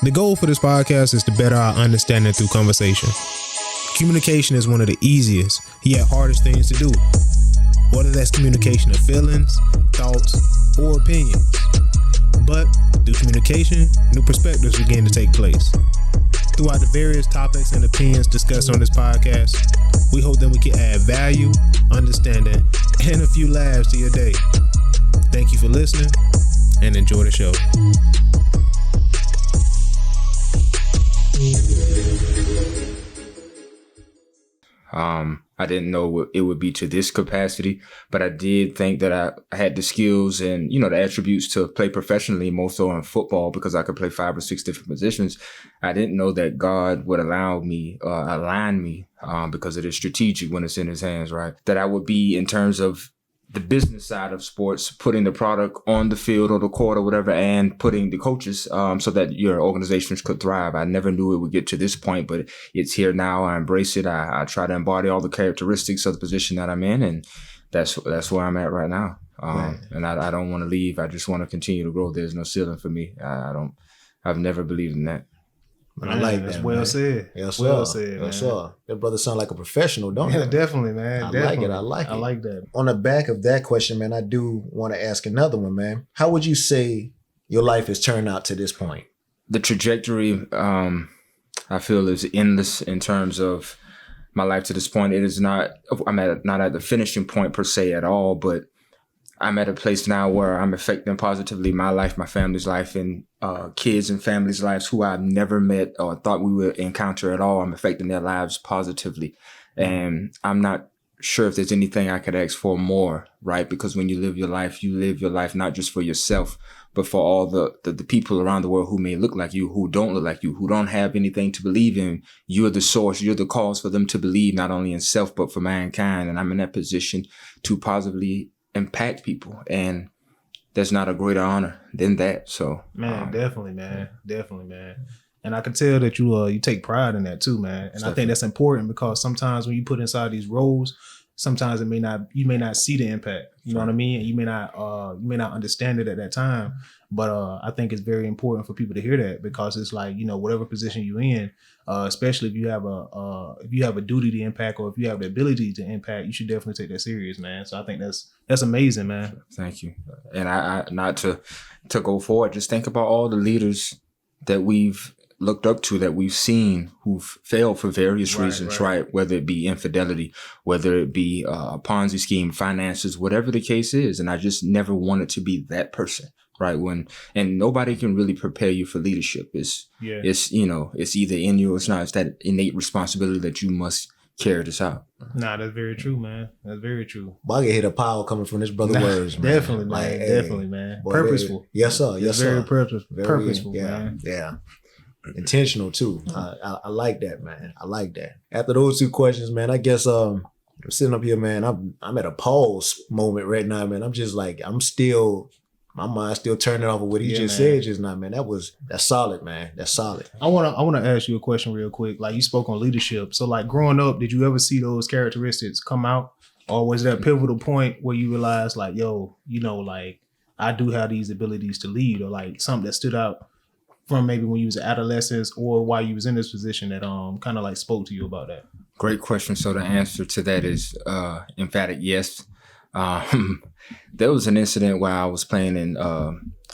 The goal for this podcast is to better our understanding through conversation. Communication is one of the easiest, yet hardest things to do. Whether that's communication of feelings, thoughts, or opinions. But through communication, new perspectives begin to take place. Throughout the various topics and opinions discussed on this podcast, we hope that we can add value, understanding, and a few laughs to your day. Thank you for listening, and enjoy the show. I didn't know it would be to this capacity, but I did think that I had the skills and, the attributes to play professionally, more so in football, because I could play 5 or 6 different positions. I didn't know that God would align me, because it is strategic when it's in his hands, right? That I would be, in terms of the business side of sports, putting the product on the field or the court or whatever, and putting the coaches so that your organizations could thrive. I never knew it would get to this point, but it's here now. I embrace it. I try to embody all the characteristics of the position that I'm in, and that's where I'm at right now. And I don't want to leave. I just want to continue to grow. There's no ceiling for me. I've never believed in that. Man, I like that's that. Well man. said. Yes, well sir. said, man. Yes, sir. That brother sound like a professional, don't he? Yeah, definitely, man. I Definitely. like it. I like that. On the back of that question, man, I do want to ask another one, man. How would you say your life has turned out to this point? The trajectory, I feel, is endless in terms of my life to this point. It is not, not at the finishing point per se at all, but I'm at a place now where I'm affecting positively my life, my family's life, and kids and families' lives who I've never met or thought we would encounter at all. I'm affecting their lives positively. And I'm not sure if there's anything I could ask for more, right? Because when you live your life not just for yourself, but for all the people around the world who may look like you, who don't look like you, who don't have anything to believe in. You're the source, you're the cause for them to believe not only in self, but for mankind. And I'm in that position to positively impact people, and there's not a greater honor than that. So definitely, man. And I can tell that you take pride in that too, man. And I think that's important, because sometimes when you put inside these roles, sometimes you may not see the impact. You know what I mean? And you may not understand it at that time. But I think it's very important for people to hear that, because it's like, whatever position you're in, especially if you have a duty to impact, or if you have the ability to impact, you should definitely take that serious, man. So I think that's amazing, man. Thank you. And I not to go forward, just think about all the leaders that we've looked up to, that we've seen, who've failed for various reasons, right? Whether it be infidelity, whether it be a Ponzi scheme, finances, whatever the case is. And I just never wanted to be that person, right? And nobody can really prepare you for leadership. It's either in you or it's not. It's that innate responsibility that you must carry this out. Nah, that's very true, man. That's very true. Well, I get hit a pile coming from this brother words, man. Definitely, man. Definitely, man. Boy, Purposeful. Yes, sir. Yes, sir. Very purposeful, man. Yeah. Intentional too. I like that, man. I like that. After those 2 questions, man, I guess I'm sitting up here, man. I'm at a pause moment right now, man. I'm just like, my mind's still turning off of what he just said just now, man. That's solid, man. That's solid. I wanna ask you a question real quick. Like, you spoke on leadership. So like, growing up, did you ever see those characteristics come out? Or was there a pivotal point where you realized like, yo, like, I do have these abilities to lead, or like something that stood out from maybe when you was an adolescent or while you was in this position that kind of like spoke to you about that? Great question. So the answer to that is emphatic yes. There was an incident where I was playing in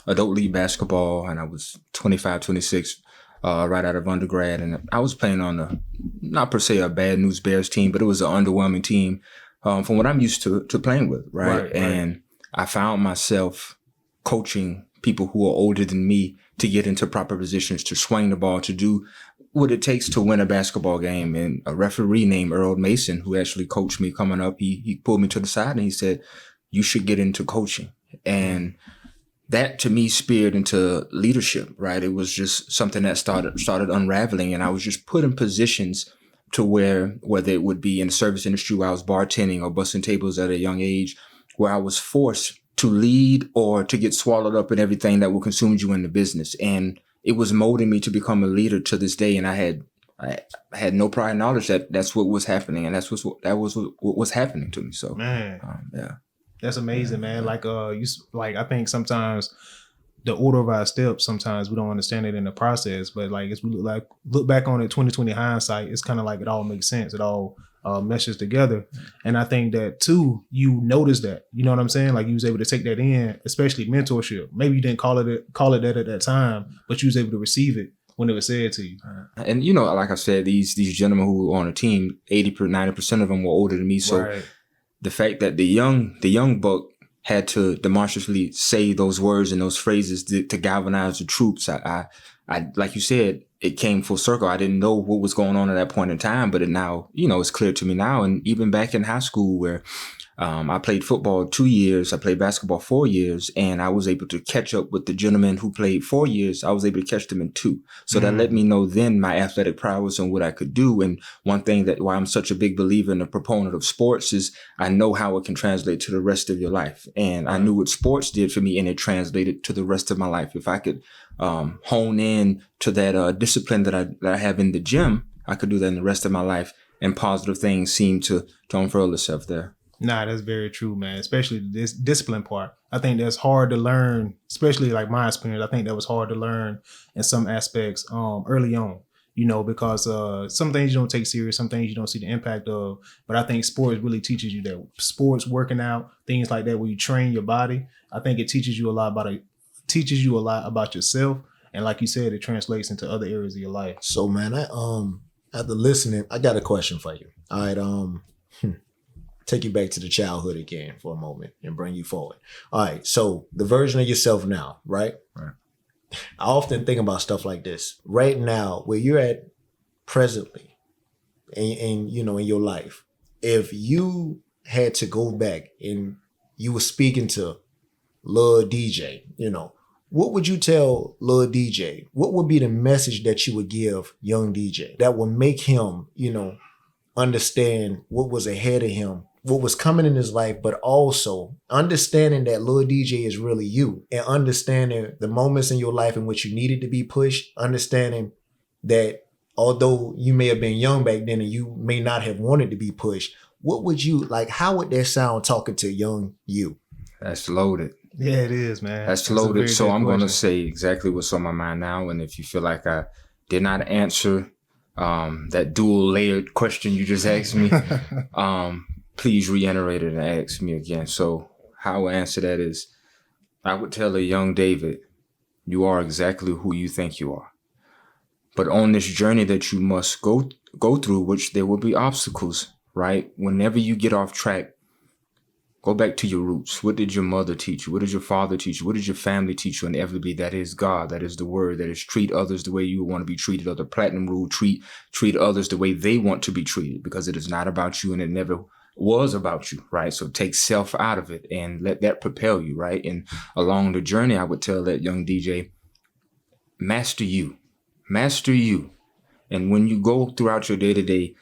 adult league basketball, and I was 25, 26, right out of undergrad. And I was playing on not per se a bad news Bears team, but it was an underwhelming team from what I'm used to playing with, right? And I found myself coaching people who are older than me to get into proper positions, to swing the ball, to do what it takes to win a basketball game. And a referee named Earl Mason, who actually coached me coming up, he pulled me to the side and he said, you should get into coaching. And that to me speared into leadership, right? It was just something that started unraveling. And I was just put in positions to whether it would be in the service industry where I was bartending or busting tables at a young age, where I was forced to lead or to get swallowed up in everything that will consume you in the business. And it was molding me to become a leader to this day. And I had no prior knowledge that that's what was happening. And that was what was happening to me. So, man, that's amazing, man. Like, I think sometimes the order of our steps, sometimes we don't understand it in the process. But like as we look back on it, 2020 hindsight, it's kind of like it all makes sense. It all meshes together. And I think that too, you notice that, you know what I'm saying? Like you was able to take that in, especially mentorship. Maybe you didn't call it that at that time, but you was able to receive it when it was said to you. And like I said, these gentlemen who were on the team, 90% of them were older than me. So the fact that the young buck had to demonstratively say those words and those phrases to galvanize the troops, I like you said, it came full circle. I didn't know what was going on at that point in time, but it now, it's clear to me now. And even back in high school where I played football 2 years, I played basketball 4 years, and I was able to catch up with the gentlemen who played 4 years. I was able to catch them in 2. So that let me know then my athletic prowess and what I could do. And one thing that why I'm such a big believer and a proponent of sports is I know how it can translate to the rest of your life. And I knew what sports did for me, and it translated to the rest of my life. If I could hone in to that discipline that I have in the gym, I could do that in the rest of my life, and positive things seem to unfurl itself there. Nah, that's very true, man. Especially this discipline part. I think that's hard to learn, especially like my experience. I think that was hard to learn in some aspects early on, because some things you don't take serious, some things you don't see the impact of. But I think sports really teaches you that. Sports, working out, things like that, where you train your body. I think it teaches you a lot about yourself. And like you said, it translates into other areas of your life. So man, after listening, I got a question for you. All right, take you back to the childhood again for a moment and bring you forward. All right. So the version of yourself now, right? Right. I often think about stuff like this. Right now, where you're at presently in your life, if you had to go back and you were speaking to Lil DJ, what would you tell Lil DJ? What would be the message that you would give young DJ that would make him, understand what was ahead of him, what was coming in his life, but also understanding that Lil DJ is really you, and understanding the moments in your life in which you needed to be pushed, understanding that although you may have been young back then and you may not have wanted to be pushed, what would you like? How would that sound talking to young you? That's loaded. Yeah, it is, man. That's loaded. So I'm going to say exactly what's on my mind now. And if you feel like I did not answer that dual layered question you just asked me, please reiterate it and ask me again. So how I would answer that is, I would tell a young David, you are exactly who you think you are. But on this journey that you must go through, which there will be obstacles, right? Whenever you get off track, go back to your roots. What did your mother teach you? What did your father teach you? What did your family teach you? Inevitably, that is God. That is the word. That is treat others the way you want to be treated. Or the platinum rule, treat others the way they want to be treated, because it is not about you and it never was about you, right? So take self out of it and let that propel you, right? And along the journey, I would tell that young DJ, master you. And when you go throughout your day-to-day,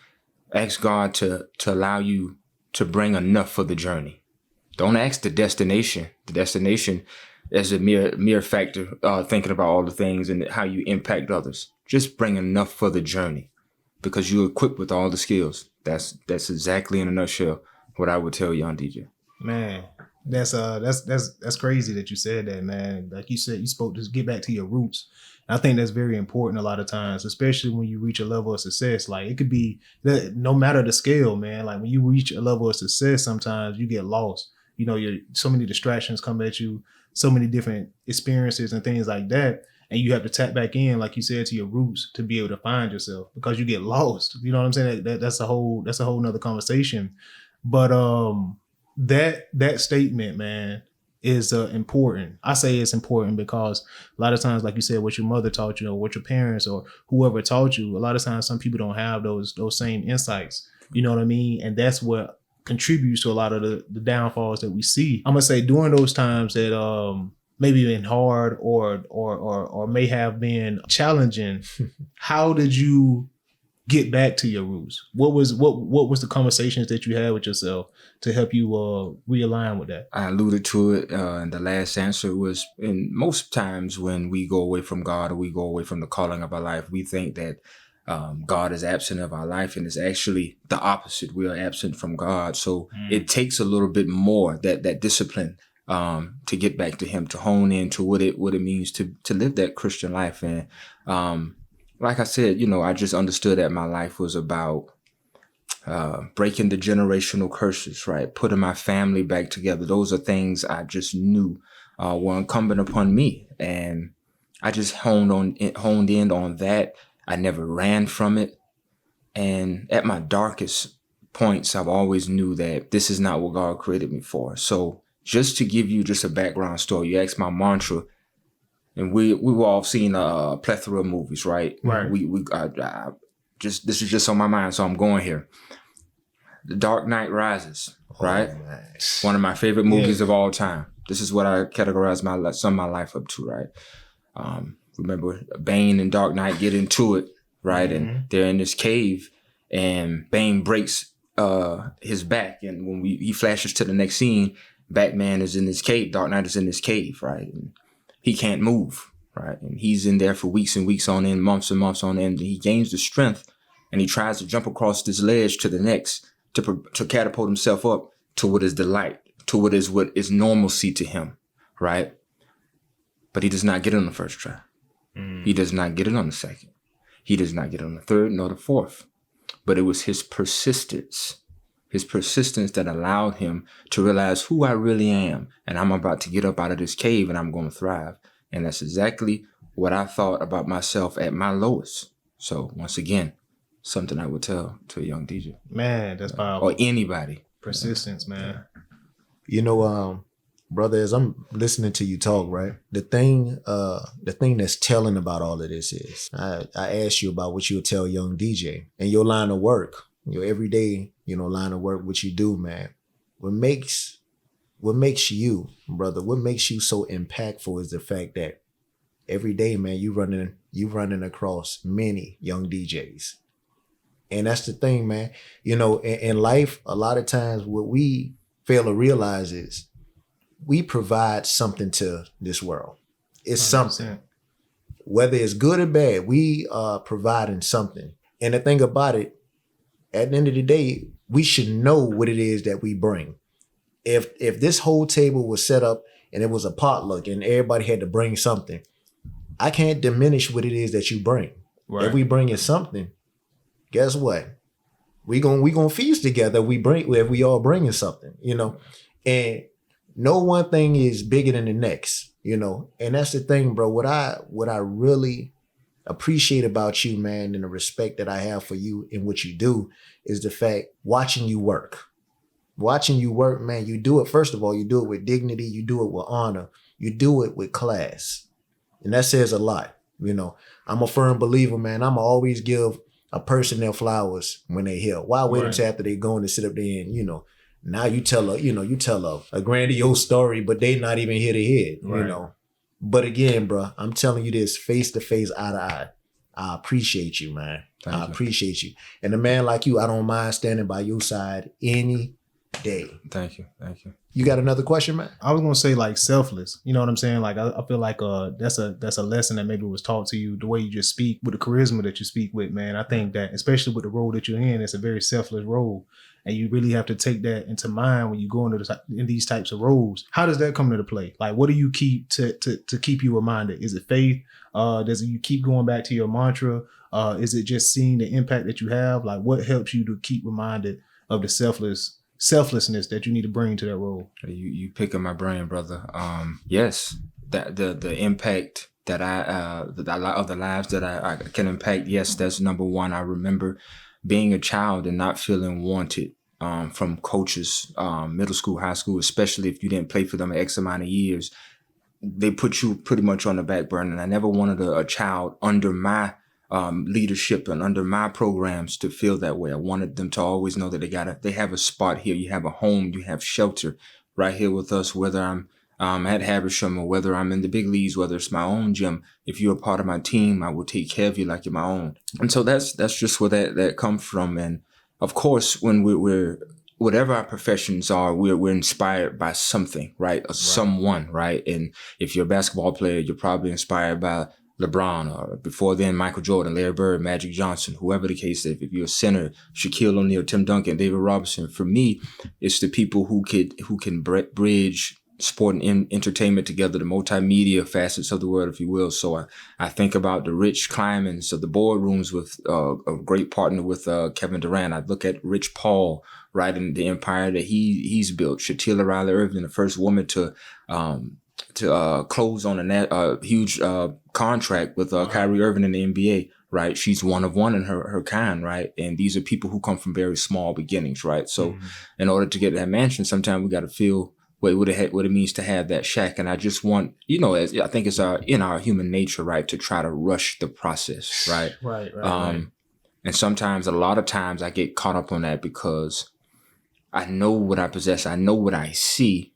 ask God to allow you to bring enough for the journey. Don't ask the destination. The destination is a mere factor, thinking about all the things and how you impact others. Just bring enough for the journey, because you're equipped with all the skills. That's exactly in a nutshell what I would tell young DJ. Man, that's crazy that you said that, man. Like you said, you spoke to get back to your roots. And I think that's very important a lot of times, especially when you reach a level of success. Like it could be no matter the scale, man. Like when you reach a level of success, sometimes you get lost. So many distractions come at you, so many different experiences and things like that. And you have to tap back in, like you said, to your roots to be able to find yourself, because you get lost. You know what I'm saying? That's a whole nother conversation. But that statement, man, is important. I say it's important because a lot of times, like you said, what your mother taught you or what your parents or whoever taught you, a lot of times some people don't have those same insights. You know what I mean? And that's what contributes to a lot of the downfalls that we see. I'm gonna say during those times that maybe been hard or may have been challenging, how did you get back to your roots? What was the conversations that you had with yourself to help you realign with that? I alluded to it in the last answer. Was in most times when we go away from God or we go away from the calling of our life, we think that God is absent of our life, and it's actually the opposite. We are absent from God. So it takes a little bit more, that discipline to get back to him, to hone into what it means to live that Christian life. And like I said, I just understood that my life was about breaking the generational curses, right? Putting my family back together. Those are things I just knew were incumbent upon me. And I just honed in on that. I never ran from it. And at my darkest points, I've always knew that this is not what God created me for. So just to give you just a background story, you asked my mantra, and we've all seen a plethora of movies, right? Right. This is just on my mind, so I'm going here. The Dark Knight Rises, right? Man. One of my favorite movies of all time. This is what I categorize some of my life up to, right? Remember Bane and Dark Knight get into it, right? Mm-hmm. And they're in this cave, and Bane breaks his back, and when he flashes to the next scene, Batman is in this cave, Dark Knight is in this cave, right? And he can't move, right? And he's in there for weeks and weeks on end, months and months on end. And he gains the strength, and he tries to jump across this ledge to the next to catapult himself up to what is delight, to what is normalcy to him, right? But he does not get it on the first try. He does not get it on the second. He does not get it on the third nor the fourth. But it was his persistence that allowed him to realize who I really am. And I'm about to get up out of this cave and I'm going to thrive. And that's exactly what I thought about myself at my lowest. So once again, something I would tell to a young DJ. Man, that's powerful. Or anybody. Persistence, man. Brother, as I'm listening to you talk, right? The thing that's telling about all of this is I asked you about what you would tell a young DJ and your line of work, your everyday, line of work, what you do, man. What makes you, brother, what makes you so impactful is the fact that every day, man, you running across many young DJs. And that's the thing, man. In life, a lot of times what we fail to realize is we provide something to this world. It's 100%. Something. Whether it's good or bad, we are providing something. And the thing about it, at the end of the day, we should know what it is that we bring. If this whole table was set up and it was a potluck and everybody had to bring something, I can't diminish what it is that you bring. Right. If we bring in something, guess what? We gonna feast together. If we all bringing something, and no one thing is bigger than the next, and that's the thing, bro. What I really appreciate about you, man, and the respect that I have for you and what you do is the fact watching you work, man. You do it. First of all, you do it with dignity. You do it with honor. You do it with class, and that says a lot. I'm a firm believer, man. I'm always give a person their flowers when they here. Why wait until after they go and sit up there and, now you tell a grandiose story, but they not even here to hear it, right. But again, bro, I'm telling you this face to face, eye to eye. I appreciate you, man. I appreciate you. And a man like you, I don't mind standing by your side any day. Thank you. You got another question, man? I was gonna say like selfless. You know what I'm saying? Like I feel like that's a lesson that maybe was taught to you, the way you just speak with the charisma that you speak with, man. I think that especially with the role that you're in, it's a very selfless role. And you really have to take that into mind when you go in these types of roles. How does that come into play? Like, what do you keep to keep you reminded? Is it faith? Does you keep going back to your mantra? Is it just seeing the impact that you have? Like, what helps you to keep reminded of the selflessness that you need to bring to that role? You picking my brain, brother. Yes, that the impact that of the lives that I can impact. Yes, that's number one. I remember being a child and not feeling wanted from coaches, middle school, high school, especially if you didn't play for them X amount of years. They put you pretty much on the back burner. And I never wanted a child under my leadership and under my programs to feel that way. I wanted them to always know that they have a spot here. You have a home, you have shelter right here with us, whether I'm at Habersham or whether I'm in the big leagues, whether it's my own gym. If you're a part of my team, I will take care of you like you're my own. And so that's just where that comes from. And of course, when we're whatever our professions are, we're inspired by something, right? Or someone, right? And if you're a basketball player, you're probably inspired by LeBron, or before then, Michael Jordan, Larry Bird, Magic Johnson, whoever the case is. If you're a center, Shaquille O'Neal, Tim Duncan, David Robinson. For me, it's the people who can bridge sport and entertainment together, the multimedia facets of the world, if you will. So I think about the Rich Kleinmans of the boardrooms with a great partner with Kevin Durant. I look at Rich Paul, right, and the empire that he's built. Shatila Riley-Irving, the first woman to close on a huge contract with Kyrie Irving in the NBA. Right. She's one of one in her kind. Right. And these are people who come from very small beginnings. Right. So in order to get that mansion, sometimes we got to feel what it means to have that shack. And I just want, I think it's in our human nature, right, to try to rush the process. Right. Right. And sometimes, a lot of times I get caught up on that because I know what I possess. I know what I see.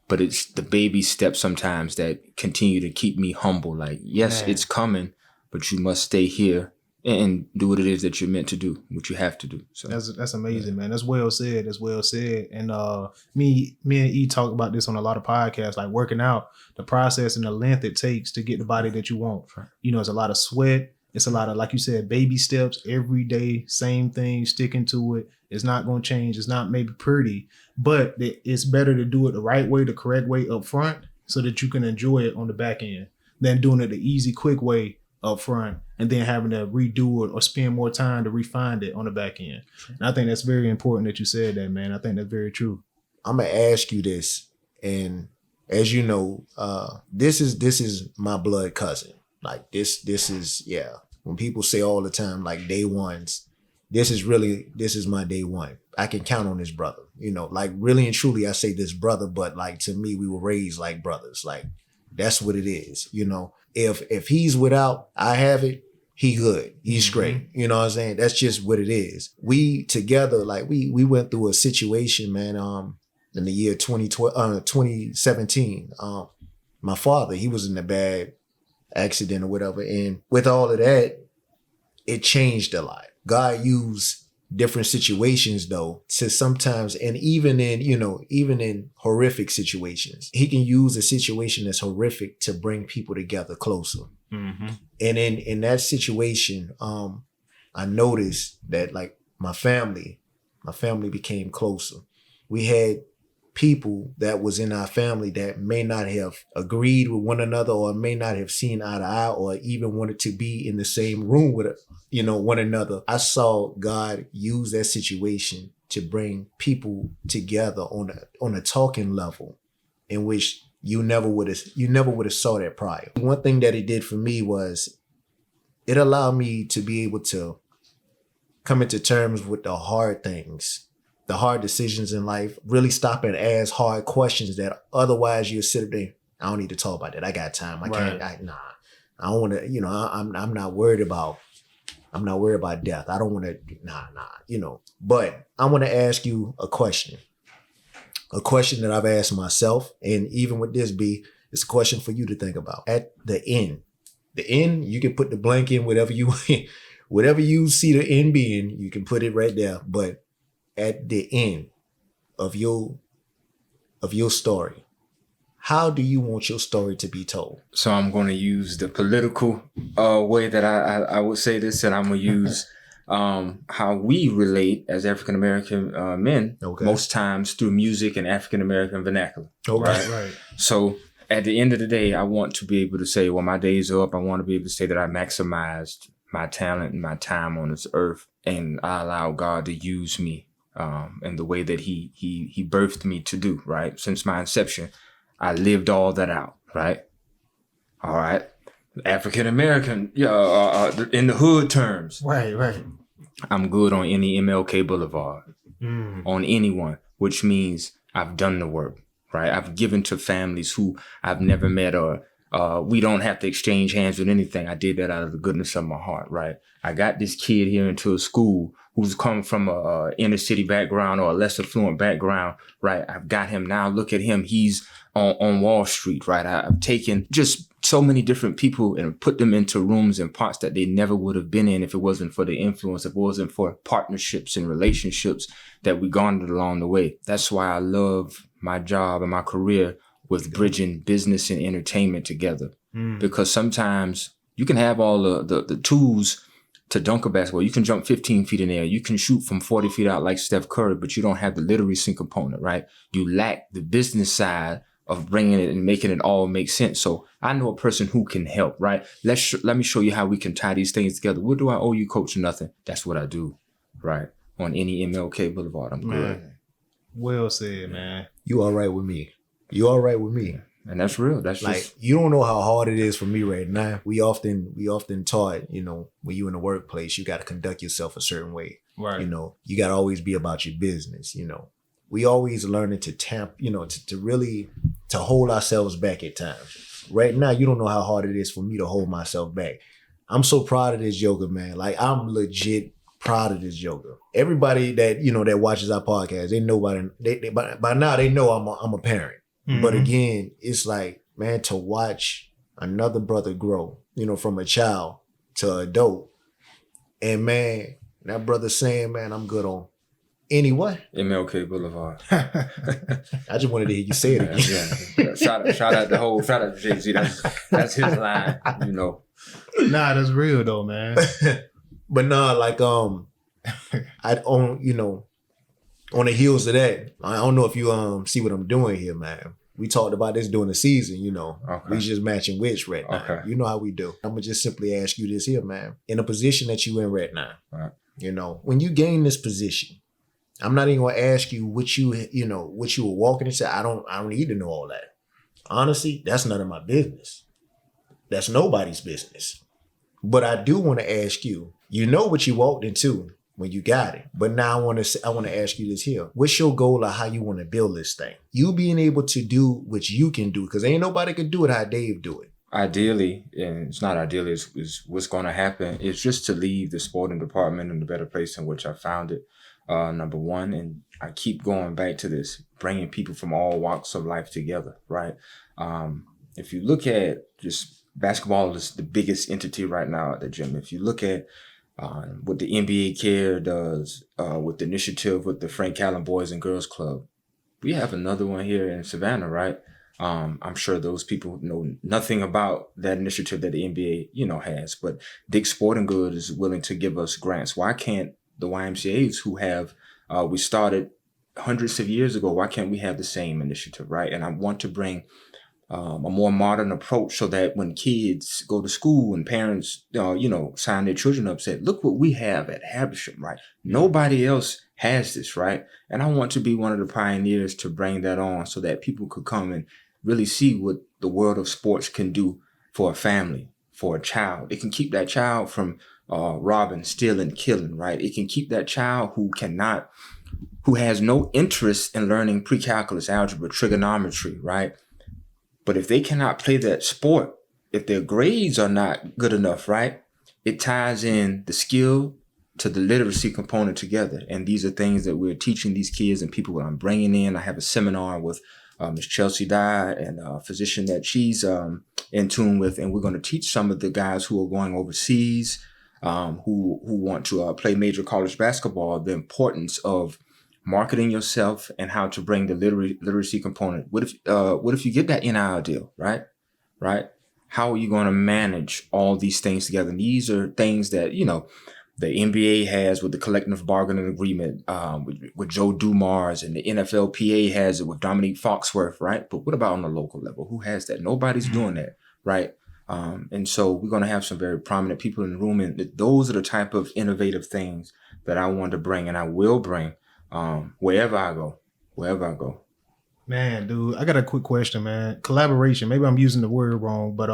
But it's the baby steps sometimes that continue to keep me humble. Like, yes, it's coming. But you must stay here and do what it is that you're meant to do, what you have to do. So that's amazing, man. That's well said. That's well said. And me and E talk about this on a lot of podcasts, like working out, the process and the length it takes to get the body that you want. Right. It's a lot of sweat. It's a lot of, like you said, baby steps every day, same thing, sticking to it. It's not going to change. It's not maybe pretty, but it's better to do it the right way, the correct way up front, so that you can enjoy it on the back end than doing it the easy, quick way up front and then having to redo it or spend more time to refine it on the back end. And I think that's very important that you said that, man. I think that's very true. I'm gonna ask you this, and as you know, this is my blood cousin. Like this is when people say all the time, like day ones, this is my day one. I can count on this brother, like really and truly I say this brother, but like to me, we were raised like brothers. Like that's what it is, If he's without, I have it, he good. He's straight. You know what I'm saying? That's just what it is. We together, like we went through a situation, man, in the year 2017. My father, he was in a bad accident or whatever. And with all of that, it changed a lot. God used different situations though to sometimes, and even in horrific situations, he can use a situation that's horrific to bring people together closer. And in that situation, I noticed that like my family became closer. We had people that was in our family that may not have agreed with one another or may not have seen eye to eye or even wanted to be in the same room with one another. I saw God use that situation to bring people together on a talking level in which you never would have saw that prior. One thing that it did for me was it allowed me to be able to come into terms with the hard things, the hard decisions in life, really stop and ask hard questions that otherwise you'll sit there. I don't need to talk about that. I got time. I can't. I don't want to. I'm not worried about. I'm not worried about death. I don't want to. But I want to ask you a question. A question that I've asked myself, and even with this, it's a question for you to think about. At the end, you can put the blank in whatever you see the end being. You can put it right there, but at the end of your story, how do you want your story to be told? So I'm going to use the political way that I would say this, and I'm going to use how we relate as African American men, most times through music and African American vernacular. Right. So at the end of the day, I want to be able to say, well, my days are up. I want to be able to say that I maximized my talent and my time on this earth, and I allow God to use me in the way that he birthed me to do, right? Since my inception, I lived all that out, right? All right. African American, in the hood terms. Right. I'm good on any MLK Boulevard, on anyone, which means I've done the work, right? I've given to families who I've never met, or we don't have to exchange hands with anything. I did that out of the goodness of my heart, right? I got this kid here into a school who's come from a inner city background or a less affluent background, right? I've got him now. Look at him. He's on Wall Street, right? I've taken just so many different people and put them into rooms and parts that they never would have been in if it wasn't for the influence, if it wasn't for partnerships and relationships that we garnered along the way. That's why I love my job and my career with bridging business and entertainment together. Because sometimes you can have all the tools to dunk a basketball. You can jump 15 feet in the air. You can shoot from 40 feet out like Steph Curry, but you don't have the literacy component, right? You lack the business side of bringing it and making it all make sense. So I know a person who can help, right? Let me show you how we can tie these things together. What do I owe you, coach? Nothing. That's what I do, right? On any MLK Boulevard, I'm good. Well said, man. You all right with me? You all right with me? And that's real. That's like just, you don't know how hard it is for me right now. We often taught, when you in the workplace, you got to conduct yourself a certain way. Right. You got to always be about your business. We always learning to to hold ourselves back at times. Right now, you don't know how hard it is for me to hold myself back. I'm so proud of this yoga, man. Like I'm legit proud of this yoga. Everybody that that watches our podcast, they know by now they know I'm a parent. Mm-hmm. But again, it's like, man, to watch another brother grow, from a child to adult, and man, that brother saying, man, I'm good on any what? MLK Boulevard. I just wanted to hear you say it again. Yeah. Shout out to Jay-Z. That's his line, Nah, that's real though, man. But nah, like I on on the heels of that, I don't know if you see what I'm doing here, man. We talked about this during the season, Okay. We just matching wits right now. Okay. You know how we do. I'm gonna just simply ask you this here, man. In a position that you in right now, right. When you gain this position, I'm not even gonna ask you what you were walking into. I don't need to know all that. Honestly, that's none of my business. That's nobody's business. But I do want to ask you, what you walked into when you got it. But now I want to ask you this here. What's your goal of how you want to build this thing? You being able to do what you can do, because ain't nobody can do it how Dave do it. Ideally, and it's not ideally, it's what's going to happen is just to leave the sporting department in a better place in which I found it. Number one, and I keep going back to this, bringing people from all walks of life together, right? If you look at just basketball is the biggest entity right now at the gym. If you look at what the NBA Care does with the initiative with the Frank Allen Boys and Girls Club, we have another one here in Savannah, right? I'm sure those people know nothing about that initiative that the NBA, has, but Dick's Sporting Goods is willing to give us grants. Why can't the YMCAs who have, we started hundreds of years ago, why can't we have the same initiative, right? And I want to bring a more modern approach so that when kids go to school and parents, sign their children up, say, look what we have at Habersham, right? Nobody else has this, right? And I want to be one of the pioneers to bring that on so that people could come and really see what the world of sports can do for a family, for a child. It can keep that child from robbing, stealing, killing, right? It can keep that child who has no interest in learning pre-calculus, algebra, trigonometry, right? But if they cannot play that sport, if their grades are not good enough, right? It ties in the skill to the literacy component together. And these are things that we're teaching these kids and people that I'm bringing in. I have a seminar with Ms. Chelsea Dye and a physician that she's in tune with. And we're going to teach some of the guys who are going overseas, who want to play major college basketball, the importance of marketing yourself and how to bring the literacy component. What if you get that NIL deal, right? How are you going to manage all these things together? And these are things that, the NBA has with the collective bargaining agreement with Joe Dumars, and the NFLPA has it with Dominique Foxworth, right? But what about on the local level? Who has that? Nobody's doing that, right? And so we're going to have some very prominent people in the room. And those are the type of innovative things that I want to bring, and I will bring wherever I go. Man, dude, I got a quick question, man. Collaboration. Maybe I'm using the word wrong, but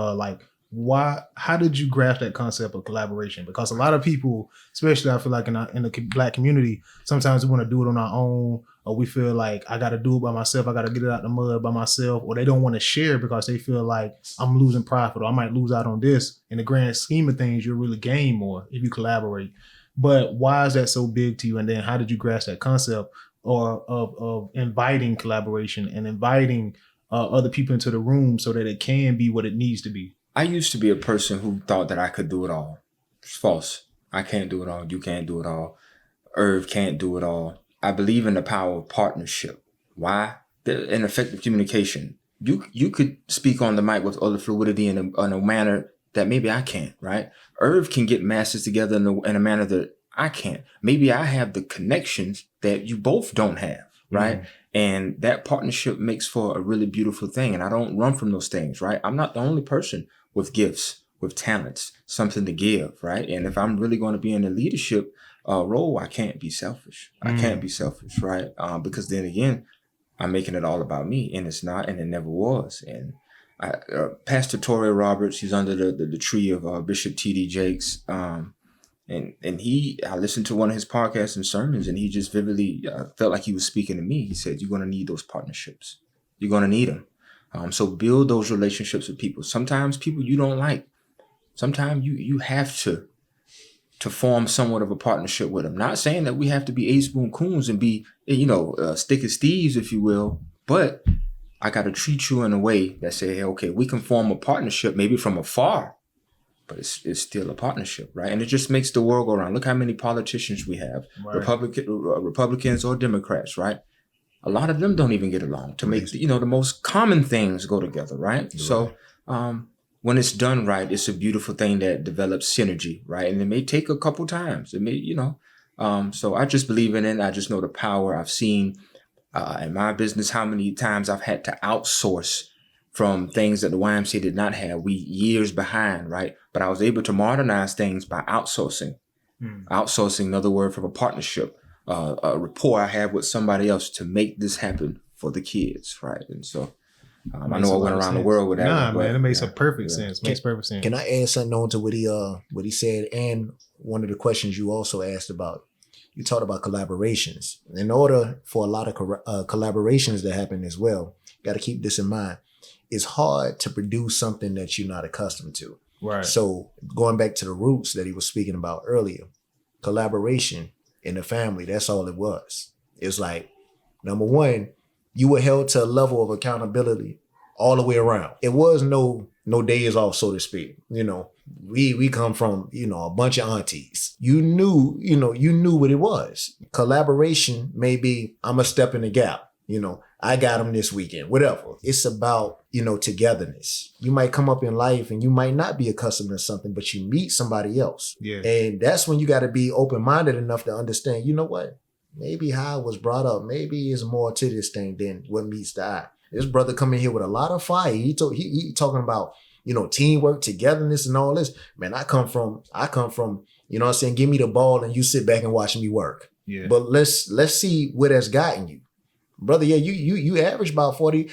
how did you grasp that concept of collaboration? Because a lot of people, especially I feel like in the Black community, sometimes we want to do it on our own, or we feel like I got to do it by myself. I got to get it out the mud by myself, or they don't want to share because they feel like I'm losing profit, or I might lose out on this. In the grand scheme of things, you'll really gain more if you collaborate. But why is that so big to you? And then how did you grasp that concept of inviting collaboration and inviting other people into the room so that it can be what it needs to be? I used to be a person who thought that I could do it all. It's false. I can't do it all. You can't do it all. Irv can't do it all. I believe in the power of partnership. Why? In effective communication. You could speak on the mic with other fluidity in a manner that maybe I can't, right? Irv can get masses together in a manner that I can't. Maybe I have the connections that you both don't have, right? And that partnership makes for a really beautiful thing. And I don't run from those things, right? I'm not the only person with gifts, with talents, something to give, right? And if I'm really going to be in a leadership role, I can't be selfish. I can't be selfish, right? Because then again, I'm making it all about me, and it's not, and it never was. And Pastor Torrey Roberts, he's under the tree of Bishop T.D. Jakes. And I listened to one of his podcasts and sermons, and he just vividly felt like he was speaking to me. He said, you're going to need those partnerships. You're going to need them. So build those relationships with people. Sometimes people you don't like. Sometimes you have to form somewhat of a partnership with them. Not saying that we have to be Ace Boon Coons and be, stick as thieves, if you will, but I got to treat you in a way that say, hey, okay, we can form a partnership maybe from afar, but it's still a partnership, right? And it just makes the world go around. Look how many politicians we have, right. Republicans or Democrats, right? A lot of them don't even get along to make, the most common things go together, right? You're so when it's done right, it's a beautiful thing that develops synergy, right? And it may take a couple times. It may, so I just believe in it. I just know the power. I've seen in my business how many times I've had to outsource from things that the YMCA did not have. We years behind, right? But I was able to modernize things by outsourcing. Outsourcing, another word from a partnership, a rapport I have with somebody else to make this happen for the kids, right? And so I know I went around the world with that. Nah, man, it makes a perfect sense. Makes perfect sense. Can I add something on to what he said, and one of the questions you also asked about? You talked about collaborations. In order for a lot of collaborations to happen as well, you got to keep this in mind. It's hard to produce something that you're not accustomed to. Right. So going back to the roots that he was speaking about earlier, collaboration in the family, that's all it was. It's like, number one, you were held to a level of accountability all the way around. It was no days off, so to speak. We come from, a bunch of aunties. You knew what it was. Collaboration, maybe I'm a step in the gap. I got them this weekend, whatever. It's about, togetherness. You might come up in life and you might not be accustomed to something, but you meet somebody else. Yeah. And that's when you got to be open-minded enough to understand, you know what? Maybe how I was brought up, maybe there's more to this thing than what meets the eye. This brother coming here with a lot of fire. He talking about, teamwork, togetherness and all this. Man, I come from, give me the ball and you sit back and watch me work. Yeah. But let's see where that's gotten you. Brother, yeah, you average about 40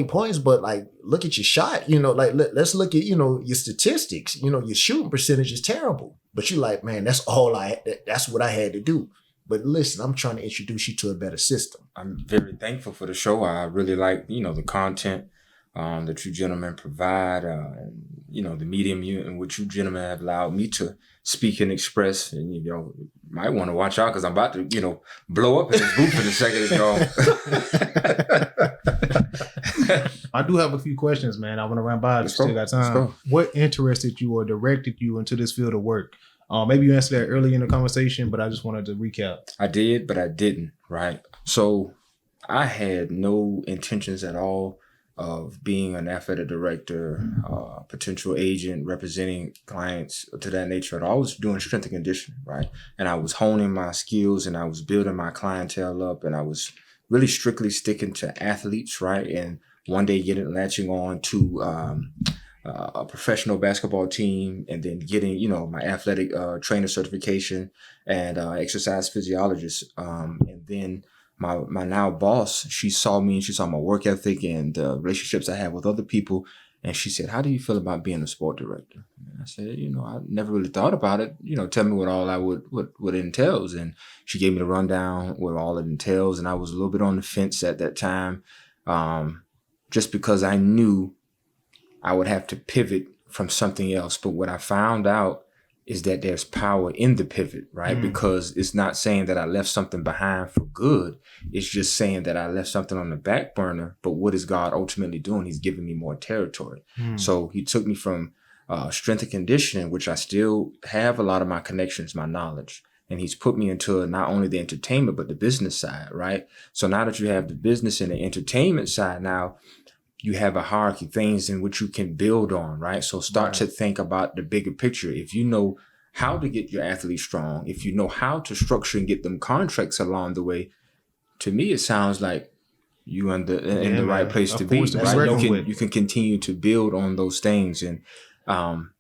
points, but like look at your shot, let's look at, your statistics, your shooting percentage is terrible. But you like, man, that's what I had to do. But listen, I'm trying to introduce you to a better system. I'm very thankful for the show. I really like, the content that you gentlemen provide, and, the medium in which you gentlemen have allowed me to speak and express. And, you might want to watch out because I'm about to, blow up in this booth in a second, y'all. I do have a few questions, man. I want to run by if you still got time. What interested you or directed you into this field of work? Maybe you answered that early in the conversation, but I just wanted to recap. I did, but I didn't, right? So I had no intentions at all of being an athletic director, potential agent, representing clients to that nature at all. I was doing strength and conditioning, right? And I was honing my skills and I was building my clientele up and I was really strictly sticking to athletes, right? And one day latching on to a professional basketball team and then getting, my athletic trainer certification and exercise physiologist. And then my now boss, she saw me and she saw my work ethic and the relationships I have with other people. And she said, how do you feel about being a sport director? And I said, I never really thought about it. Tell me what all what it entails. And she gave me the rundown what all it entails. And I was a little bit on the fence at that time, just because I knew I would have to pivot from something else. But what I found out is that there's power in the pivot, right? Because it's not saying that I left something behind for good. It's just saying that I left something on the back burner. But what is God ultimately doing? He's giving me more territory. So he took me from strength and conditioning, which I still have a lot of my connections, my knowledge. And he's put me into not only the entertainment, but the business side, right? So now that you have the business and the entertainment side, now you have a hierarchy, things in which you can build on, right? So start to think about the bigger picture. If you know how to get your athletes strong, if you know how to structure and get them contracts along the way, To me, it sounds like you in the right place to be. Force to be Right? reckoned with. You can continue to build on those things, and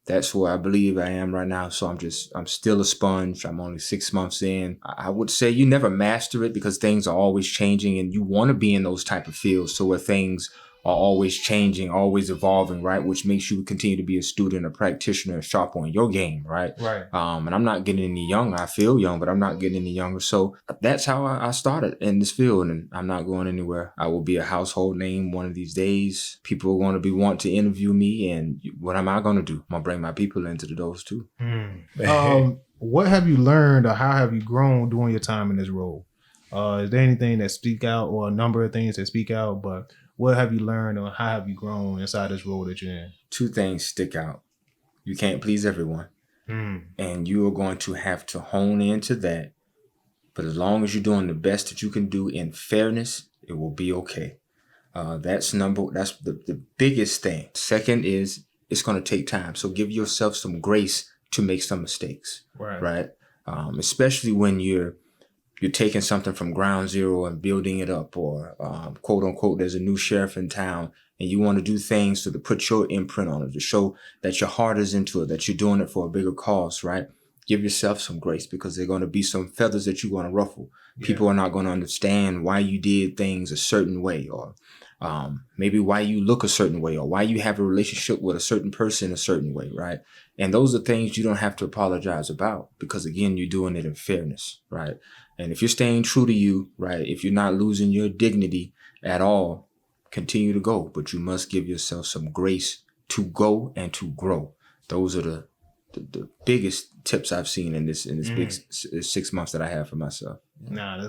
that's where I believe I am right now. So I'm still a sponge. I'm only 6 months in. I would say you never master it because things are always changing, and you want to be in those type of fields, so where things are always changing, always evolving, right? Which makes you continue to be a student, a practitioner, sharp on your game, right? Right. And I'm not getting any younger. I feel young, but I'm not getting any younger. So that's how I started in this field, and I'm not going anywhere. I will be a household name one of these days. People are going to want to interview me, and what am I going to do? I'm going to bring my people into the doors too. What have you learned or how have you grown during your time in this role? Is there anything that speak out or a number of things that speak out, but what have you learned or how have you grown inside this role that you're in? 2 things stick out. You can't please everyone. And you are going to have to hone into that. But as long as you're doing the best that you can do in fairness, it will be okay. That's the biggest thing. Second is it's going to take time. So give yourself some grace to make some mistakes. Right? Especially when you're taking something from ground zero and building it up, or quote unquote, there's a new sheriff in town and you want to do things to put your imprint on it, to show that your heart is into it, that you're doing it for a bigger cause, right? Give yourself some grace because there are going to be some feathers that you want to ruffle. Yeah. People are not going to understand why you did things a certain way, or maybe why you look a certain way, or why you have a relationship with a certain person a certain way, right? And those are things you don't have to apologize about because, again, you're doing it in fairness, right? And if you're staying true to you, right, if you're not losing your dignity at all, continue to go. But you must give yourself some grace to go and to grow. Those are the biggest tips I've seen in this big 6 months that I have for myself. Yeah. Nah,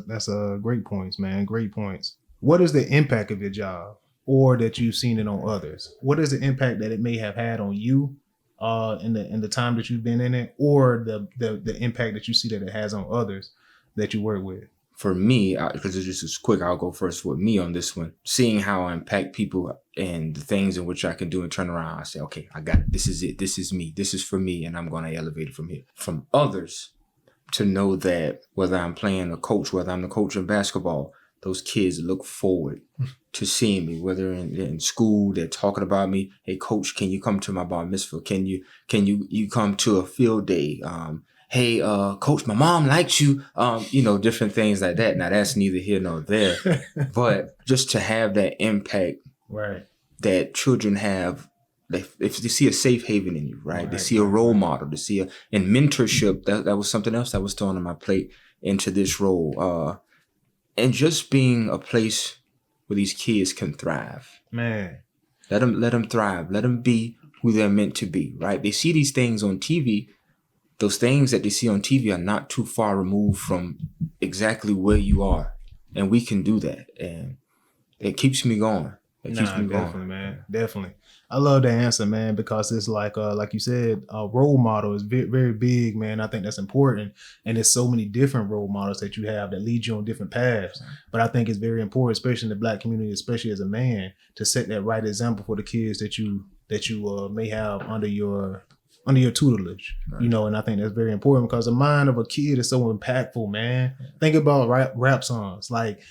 that's great points, man. Great points. What is the impact of your job, or that you've seen it on others? What is the impact that it may have had on you in the time that you've been in it, or the impact that you see that it has on others that you work with? For me, because it's just as quick, I'll go first with me on this one. Seeing how I impact people and the things in which I can do and turn around, I say, okay, I got it. This is it. This is me. This is for me, and I'm going to elevate it from here. From others, to know that whether I'm playing a coach, whether I'm the coach in basketball, those kids look forward to seeing me, whether in school, they're talking about me. Hey, coach, can you come to my bar mitzvah? Can you come to a field day? Hey, coach, my mom likes you. Different things like that. Now that's neither here nor there, but just to have that impact, right, that children have. If they see a safe haven in you, right? They see a role model. They see and mentorship. That was something else that was thrown on my plate into this role. And just being a place where these kids can thrive. Man. Let them thrive. Let them be who they're meant to be, right? They see these things on TV. Those things that they see on TV are not too far removed from exactly where you are. And we can do that. And it keeps me going. Definitely, man. Definitely. I love that answer, man, because it's like you said, a role model is very, very big, man. I think that's important. And there's so many different role models that you have that lead you on different paths. But I think it's very important, especially in the Black community, especially as a man, to set that right example for the kids that you may have under your tutelage, right. And I think that's very important because the mind of a kid is so impactful, man. Think about rap songs. Like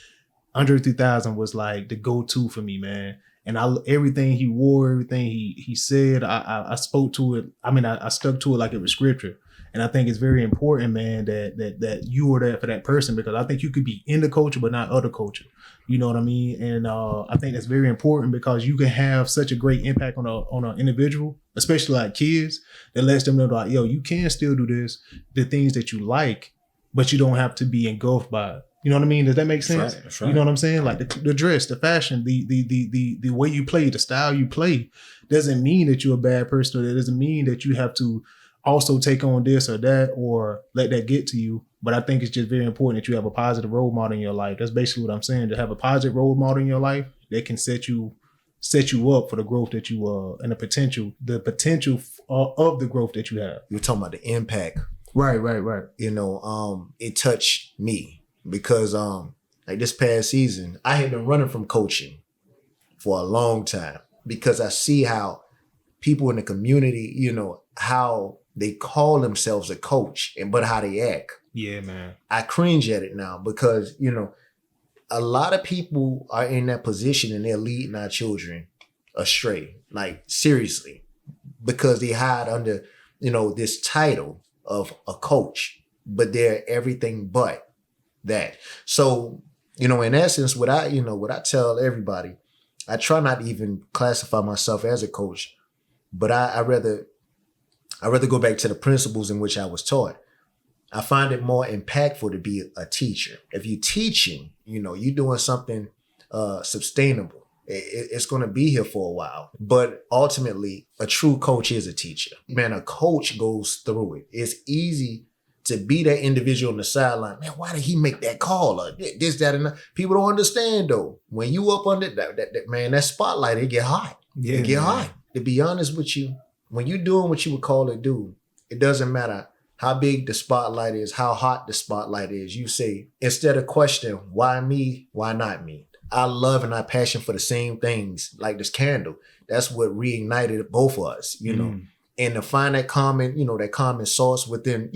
Andre 3000 was like the go-to for me, man. And everything he wore, everything he said, I spoke to it. I mean, I stuck to it like it was scripture. And I think it's very important, man, that you were there for that person, because I think you could be in the culture, but not other culture. You know what I mean? And I think that's very important because you can have such a great impact on an individual, especially like kids, that lets them know like, yo, you can still do this, the things that you like, but you don't have to be engulfed by it. You know what I mean? Does that make sense? That's right. You know what I'm saying? Like the dress, the fashion, the way you play, the style you play doesn't mean that you're a bad person. Or it doesn't mean that you have to also take on this or that or let that get to you. But I think it's just very important that you have a positive role model in your life. That's basically what I'm saying. To have a positive role model in your life that can set you up for the growth that you and the potential of the growth that you have. You're talking about the impact. Right. It touched me. Because like this past season, I had been running from coaching for a long time because I see how people in the community, how they call themselves a coach but how they act. Yeah, man. I cringe at it now because, a lot of people are in that position and they're leading our children astray, like seriously, because they hide under, this title of a coach, but they're everything but that. So, in essence, what I tell everybody, I try not to even classify myself as a coach, but I rather go back to the principles in which I was taught. I find it more impactful to be a teacher. If you're teaching, you're doing something sustainable. It's going to be here for a while. But ultimately, a true coach is a teacher. Man, a coach goes through it. It's easy to be that individual on the sideline. Man, why did he make that call? Or this, that, and that. People don't understand, though. When you up under that spotlight, it get hot. Yeah, it get hot. To be honest with you, when you're doing what you would call it do, it doesn't matter how big the spotlight is, how hot the spotlight is. You say, instead of questioning, why me, why not me? I love and I passion for the same things, like this candle. That's what reignited both of us, And to find that common source within,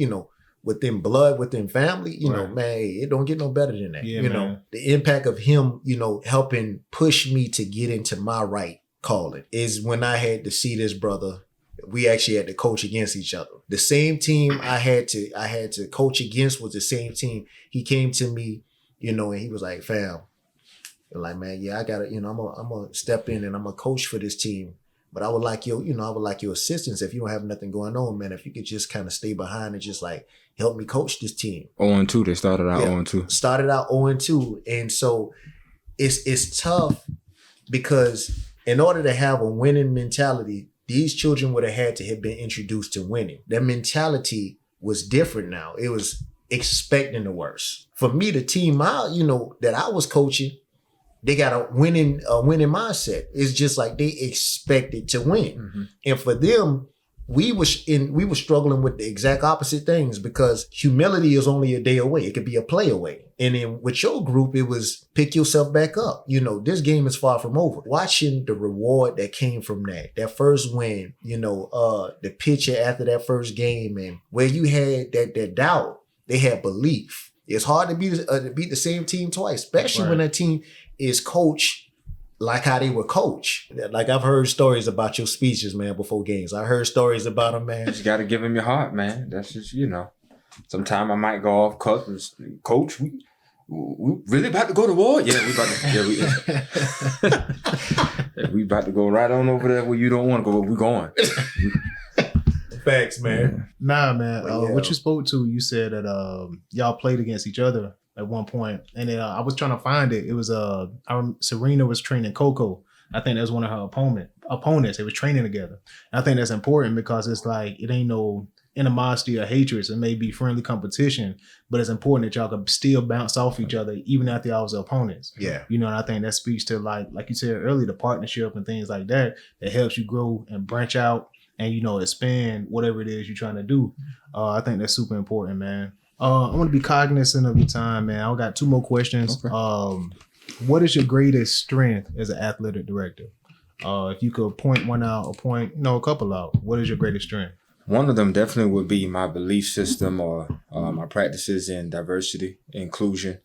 within blood, within family, man, it don't get no better than that. Man. The impact of him, helping push me to get into my right calling is when I had to see this brother. We actually had to coach against each other. The same team I had to coach against was the same team. He came to me, and he was like, fam, like, man, yeah, I gotta, I'm gonna step in and I'm gonna coach for this team. But I would like your assistance if you don't have nothing going on, man. If you could just kind of stay behind and just like help me coach this team. 0-2, they started out 0-2. Started out 0-2. And so it's tough because in order to have a winning mentality, these children would have had to have been introduced to winning. Their mentality was different now. It was expecting the worst. For me, the team that I was coaching, they got a winning mindset. It's just like they expected to win. Mm-hmm. And for them, we were struggling with the exact opposite things because humility is only a day away. It could be a play away. And then with your group, it was pick yourself back up. This game is far from over. Watching the reward that came from that first win, the picture after that first game, and where you had that doubt, they had belief. It's hard to beat the same team twice, especially when that team is coached like how they were coached. Like I've heard stories about your speeches, man, before games. I heard stories about them, man. You just got to give them your heart, man. That's just, Sometimes I might go off coach. We really about to go to war? Yeah, we about to. We about to go right on over there where you don't want to go, but we're going. Facts, man. Nah, man. What you spoke to, you said that y'all played against each other at one point, and then I was trying to find it. It was Serena was training Coco. I think that was one of her opponents. They was training together. And I think that's important because it's like it ain't no animosity or hatred. It may be friendly competition, but it's important that y'all can still bounce off each other even after y'all was opponents. Yeah. And I think that speaks to like you said earlier, the partnership and things like that helps you grow and branch out and expand whatever it is you're trying to do. I think that's super important, man. I want to be cognizant of your time, man. I got 2 more questions. Okay. What is your greatest strength as an athletic director? If you could point one out or point, a couple out, what is your greatest strength? One of them definitely would be my belief system or my practices in diversity, inclusion,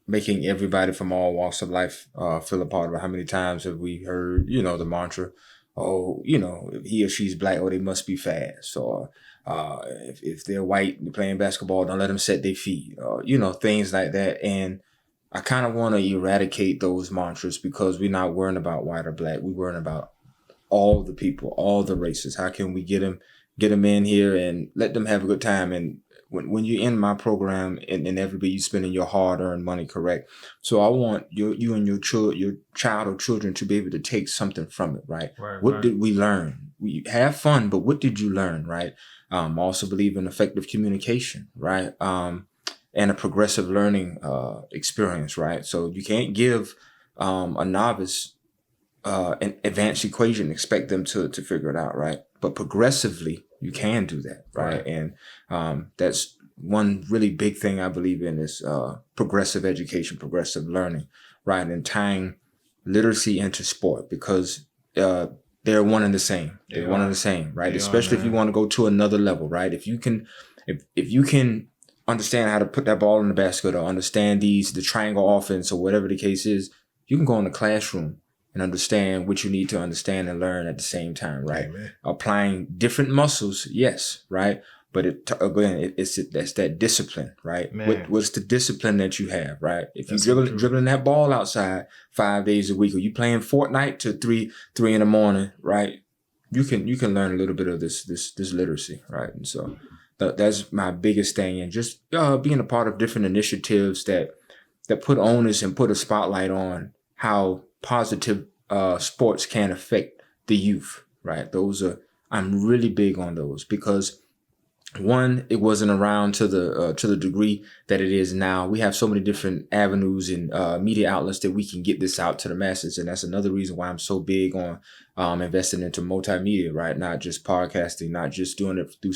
making everybody from all walks of life feel a part of it. How many times have we heard, the mantra, if he or she's black, they must be fast, or if they're white and they're playing basketball, don't let them set their feet, things like that. And I kind of want to eradicate those mantras because we're not worrying about white or black. We're worrying about all the people, all the races. How can we get them in here and let them have a good time? And when you're in my program and everybody, you spending your hard-earned money correct. So I want you and your child or children to be able to take something from it, right? What did we learn? We have fun, but what did you learn, right? I also believe in effective communication, right? And a progressive learning experience, right? So you can't give a novice an advanced equation, expect them to figure it out, right? But progressively, you can do that, right? And that's one really big thing I believe in is progressive education, progressive learning, right? And tying literacy into sport because they're one and the same. They're one and the same, right? Especially if you want to go to another level, right? If you can understand how to put that ball in the basket or understand the triangle offense or whatever the case is, you can go in the classroom and understand what you need to understand and learn at the same time, right? Amen. Applying different muscles, yes, right? But that's that discipline, right? What's the discipline that you have, right? If you're dribbling that ball outside 5 days a week, or you playing Fortnite till 3 in the morning, right? You can learn a little bit of this literacy, right? And so that's my biggest thing, and just being a part of different initiatives that put onus and put a spotlight on how positive sports can affect the youth, right? I'm really big on those, because one, it wasn't around to the degree that it is now. We have so many different avenues and media outlets that we can get this out to the masses, and that's another reason why I'm so big on investing into multimedia, right? Not just podcasting, not just doing it through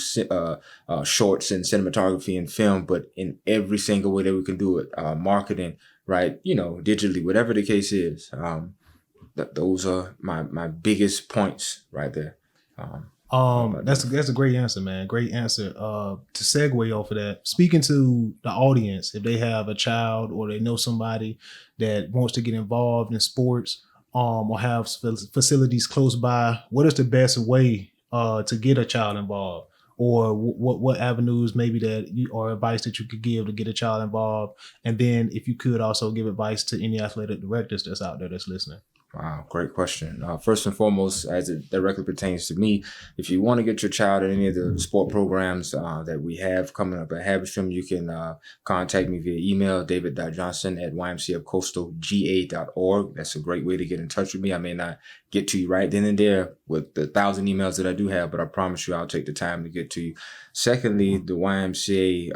shorts and cinematography and film, but in every single way that we can do it. Marketing, right? Digitally, whatever the case is. Those are my biggest points right there. That's a great answer, man. Great answer. To segue off of that, speaking to the audience, if they have a child or they know somebody that wants to get involved in sports, or have facilities close by, what is the best way to get a child involved? Or what avenues maybe or advice that you could give to get a child involved? And then if you could also give advice to any athletic directors that's out there that's listening. Wow, great question. First and foremost, as it directly pertains to me, if you want to get your child in any of the sport programs that we have coming up at Haberstrom, you can contact me via email, david.johnson@ymcfcoastalga.org. That's a great way to get in touch with me. I may not get to you right then and there with the 1,000 emails that I do have, but I promise you I'll take the time to get to you. Secondly, the YMCA,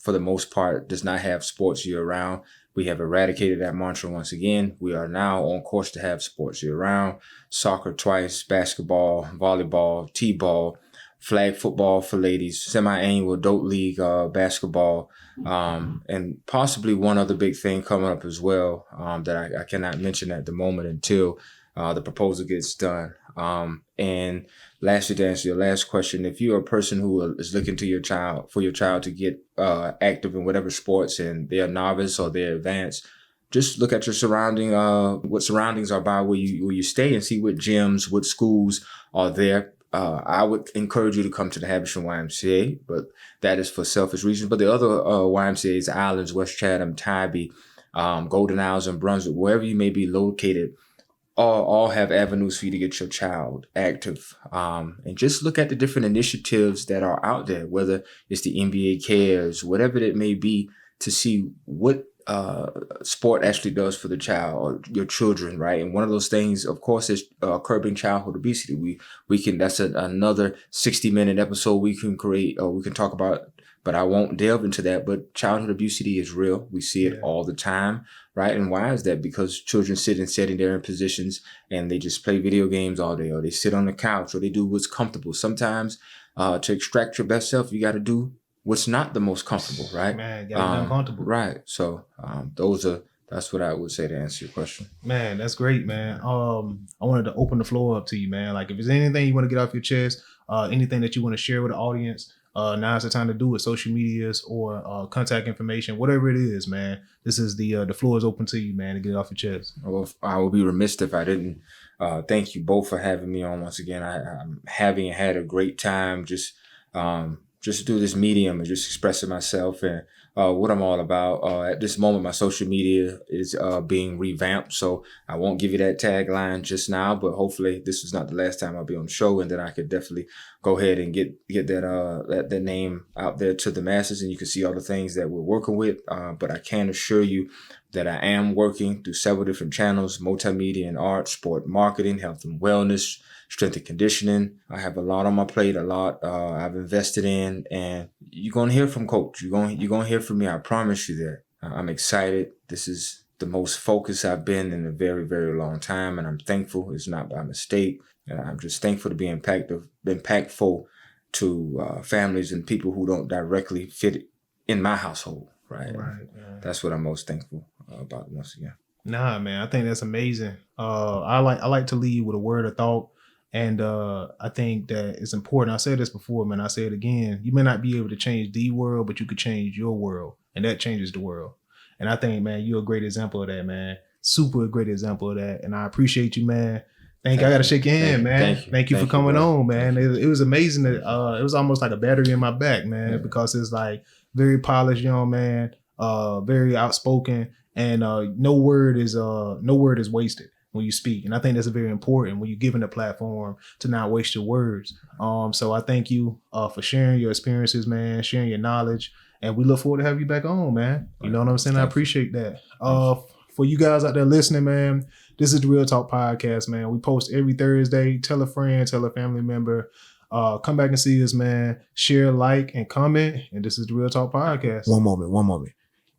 for the most part, does not have sports year-round. We have eradicated that mantra once again. We are now on course to have sports year-round. Soccer twice, basketball, volleyball, t-ball, flag football for ladies, semi-annual adult league basketball, and possibly one other big thing coming up as well that I cannot mention at the moment until the proposal gets done. And lastly, to answer your last question, if you're a person who is looking to your child to get active in whatever sports and they're novice or they're advanced, just look at your what surroundings are by where you stay, and see what gyms, what schools are there. I would encourage you to come to the Haberstrom YMCA, but that is for selfish reasons. But the other YMCA's, Islands, West Chatham, Tybee, Golden Isles, and Brunswick, wherever you may be located, all have avenues for you to get your child active. And just look at the different initiatives that are out there, whether it's the NBA Cares, whatever it may be, to see what sport actually does for the child or your children, right? And one of those things, of course, is curbing childhood obesity. We can, that's another 60-minute episode we can create, or we can talk about, but I won't delve into that. But childhood obesity is real. We see it all the time, right? And why is that? Because children sit in sedentary positions and they just play video games all day, or they sit on the couch, or they do what's comfortable. Sometimes to extract your best self, you got to do what's not the most comfortable, right? Man, you gotta be uncomfortable. Right. So that's what I would say to answer your question. Man, that's great, man. I wanted to open the floor up to you, man. Like, if there's anything you want to get off your chest, anything that you want to share with the audience, now's the time to do it. Social medias or contact information, whatever it is, man. This is the floor is open to you, man, to get it off your chest. Well, I would be remiss if I didn't thank you both for having me on once again. I'm having had a great time just through this medium and just expressing myself and what I'm all about. At this moment, my social media is being revamped, so I won't give you that tagline just now, but hopefully this is not the last time I'll be on the show, and then I could definitely go ahead and get that name out there to the masses, and you can see all the things that we're working with. But I can assure you that I am working through several different channels: multimedia and art, sport marketing, health and wellness, strength and conditioning. I have a lot on my plate, a lot I've invested in, and you're going to hear from Coach. You're going to hear from me. I promise you that. I'm excited. This is the most focused I've been in a very, very long time, and I'm thankful. It's not by mistake. And I'm just thankful to be impactful to families and people who don't directly fit in my household, right? Right. That's what I'm most thankful about once again. Nah, man, I think that's amazing. I like to leave with a word of thought. And I think that it's important. I said this before, man. I say it again. You may not be able to change the world, but you could change your world, and that changes the world. And I think, man, you're a great example of that, man. Super great example of that. And I appreciate you, man. I got to shake your hand, man. Thank you for coming on, man. It was amazing that it was almost like a battery in my back, man, because it's like very polished young man, very outspoken, and no word is wasted when you speak. And I think that's very important when you're given a platform to not waste your words. So I thank you for sharing your experiences, man, sharing your knowledge. And we look forward to have you back on, man. You know what I'm saying? I appreciate that. For you guys out there listening, man, this is the Real Talk Podcast, man. We post every Thursday. Tell a friend, tell a family member. Come back and see us, man. Share, like, and comment. And this is the Real Talk Podcast. One moment.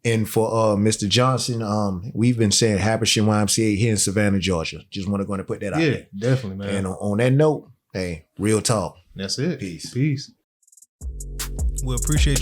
And for Mr. Johnson, we've been saying Habersham YMCA here in Savannah, Georgia. Just want to go and put that out there. Yeah, definitely, man. And on that note, hey, real talk. That's it. Peace. Peace. We appreciate